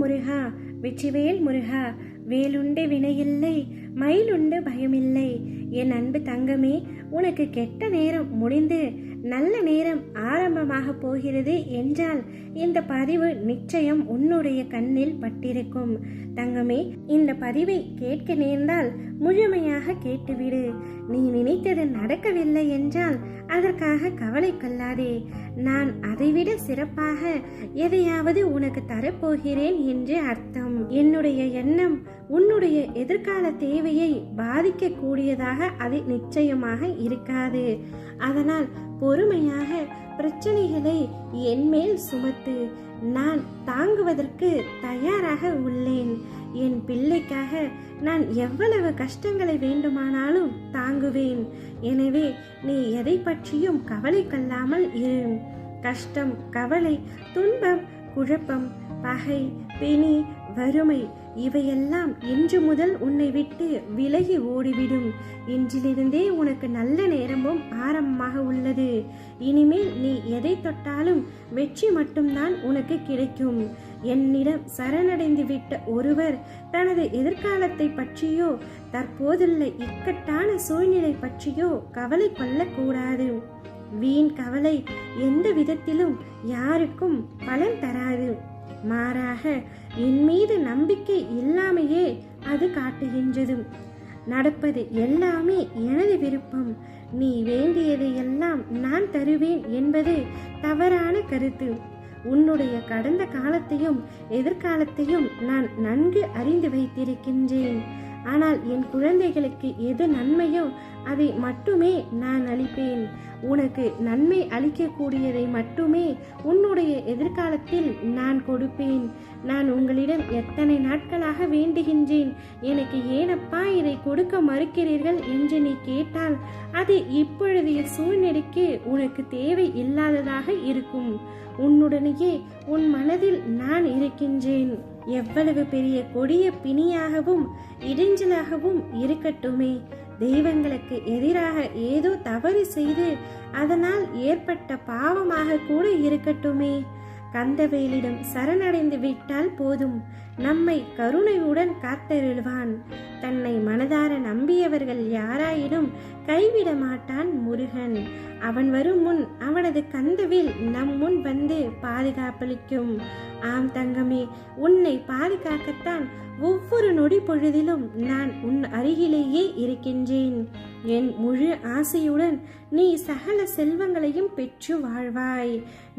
முருகா, வெற்றிவேல் முருகா. வேலுண்டு வினையில்லை, மயிலுண்டு பயமில்லை. என் அன்பு தங்கமே, உனக்கு கெட்ட நேரம் முடிந்து நல்ல நேரம் ஆரம்பமாக போகிறது என்றால் இந்த பதிவு நிச்சயம் உன்னுடைய கண்ணில் பட்டிருக்கும். தங்கமே, இந்த பதிவை கேட்க நேர்ந்தால் முழுமையாக கேட்டுவிடு. நீ நினைத்தது நடக்கவில்லை என்றால் அதற்காக கவலை கொள்ளாதே. நான் அதைவிட சிறப்பாக எதையாவது உனக்கு தரப்போகிறேன் என்று அர்த்தம். என்னுடைய எண்ணம் உன்னுடைய எதிர்கால தேவையை பாதிக்க கூடியதாக அது நிச்சயமாக இருக்காது. அதனால் பொறுமையாக பிரச்சனைகளை என்மேல் சுமத்து. நான் தாங்குவதற்கு தயாராக உள்ளேன். என் பிள்ளைக்காக நான் எவ்வளவு கஷ்டங்களை வேண்டுமானாலும் தாங்குவேன். எனவே நீ எதை பற்றியும் கவலை கொள்ளாமல் இரு. கஷ்டம், கவலை, துன்பம், குழப்பம், பகை, பிணி, வறுமை இவையெல்லாம் இன்று முதல் உன்னை விட்டு விலகி ஓடிவிடும். இன்றிலிருந்தே உனக்கு நல்ல நேரமும் ஆரம்பமாக உள்ளது. இனிமேல் நீ எதை தொட்டாலும் வெற்றி மட்டும்தான் உனக்கு கிடைக்கும். என்னிடம் சரணடைந்து விட்ட ஒருவர் தனது எதிர்காலத்தை பற்றியோ தற்போதுள்ள இக்கட்டான சூழ்நிலை பற்றியோ கவலை கொள்ளக்கூடாது. வீண் கவலை எந்த விதத்திலும் யாருக்கும் பலன் தராது. மாறாக என் மீது நம்பிக்கை இல்லாமையே அது காட்டுகின்றது. நடப்பது எல்லாமே எனது விருப்பம், நீ வேண்டியதை எல்லாம் நான் தருவேன் என்பது தவறான கருத்து. உன்னுடைய கடந்த காலத்தையும் எதிர்காலத்தையும் நான் நன்கு அறிந்து வைத்திருக்கின்றேன். ஆனால் என் குழந்தைகளுக்கு எது நன்மையோ அதை மட்டுமே நான் அளிப்பேன். உனக்கு நன்மை அளிக்கக்கூடியதை மட்டுமே உன்னுடைய எதிர்காலத்தில் நான் கொடுப்பேன். நான் உங்களிடம் எத்தனை நாட்களாக வேண்டுகின்றேன், எனக்கு ஏனப்பா இதை கொடுக்க மறுக்கிறீர்கள் என்று நீ கேட்டால் அது இப்பொழுதைய சூழ்நிலைக்கு உனக்கு தேவை இல்லாததாக இருக்கும். உன்னுடனேயே உன் மனதில் நான் இருக்கின்றேன். எவ்வளவு பெரிய கொடிய பிணியாகவும் இடைஞ்சலாகவும் இருக்கட்டுமே, தெய்வங்களுக்கு எதிராக ஏதோ தவறு செய்து அதனால் ஏற்பட்ட பாவமாக கூட இருக்கட்டுமே, கந்தவேலிடம் சரணடைந்து விட்டால் போதும், நம்மை கருணையுடன் காத்தருள்வான். தன்னை மனதார நம்பியவர்கள் யாராயினும் கைவிட மாட்டான் முருகன். அவன் வரும் முன் அவனது கந்தவேல் நம் முன் வந்து பாதுகாப்பளிக்கும். ஆம் தங்கமே, உன்னை பாதுகாக்கத்தான் ஒவ்வொரு நொடி பொழுதிலும் நான் உன் அருகிலேயே இருக்கின்றேன். என் முழு ஆசையுடன் நீ சகல செல்வங்களையும் பெற்று வாழ்வாய்.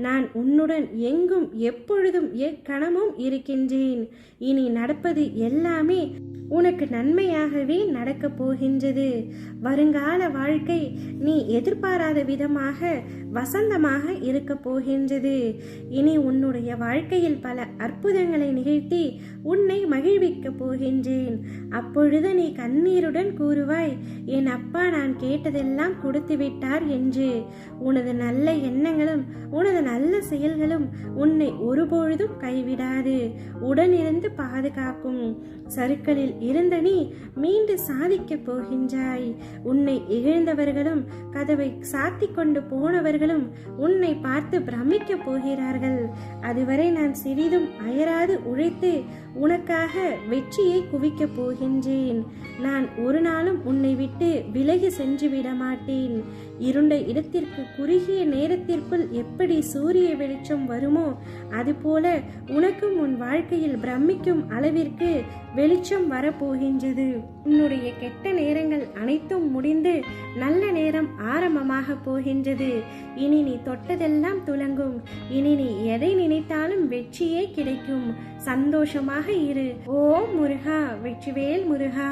நான் உன்னுடன் எங்கும் எப்பொழுதும் எக்கணமும் இருக்கின்றேன். இனி நடப்பது எல்லாமே உனக்கு நன்மையாகவே நடக்கப் போகின்றது. வருங்கால வாழ்க்கை நீ எதிர்பாராத விதமாக வசந்தமாக இருக்க போகின்றது. இனி உன்னுடைய வாழ்க்கையில் பல அற்புதங்களை நிகழ்த்தி உன்னை மகிழ்விக்க போகின்றேன். அப்பொழுது நீ கண்ணீருடன் கூறுவாய், என் அப்பா நான் கேட்டதெல்லாம் கொடுத்து விட்டார் என்று. உனது நல்ல எண்ணங்களும் உனது நல்ல செயல்களும் உன்னை ஒருபொழுதும் கைவிடாது, உடனிருந்து பாதுகாக்கும். சறுக்களில் இருந்த நீ மீண்டு சாதிக்க போகின்றாய். உன்னை இகழ்ந்தவர்களும் கதவை சாத்தி கொண்டு போனவர்களும் உன்னை பார்த்து பிரமிக்க போகிறார்கள். அதுவரை நான் சிறிதும் அயராது உழைத்து உனக்காக வெற்றியை குவிக்க போகின்றேன். நான் ஒரு நாளும் உன்னை விட்டு விலகி சென்று விட மாட்டேன். இருண்ட இடத்திற்கு குறுகிய நேரத்திற்குள் எப்படி சூரிய வெளிச்சம் வருமோ அதுபோல உனக்கும் உன் வாழ்க்கையில் பிரமிக்கும் அளவிற்கு வெளிச்சம் வரப்போகின்றது. உன்னுடைய கெட்ட நேரங்கள் அனைத்தும் முடிந்து நல்ல நேரம் ஆரம்பமாக போகின்றது. இனி நீ தொட்டதெல்லாம் துலங்கும். இனி நீ எதை நினைத்தாலும் வெற்றியே கிடைக்கும். சந்தோஷமாக இரு. ஓம் முருகா, வெற்றிவேல் முருகா.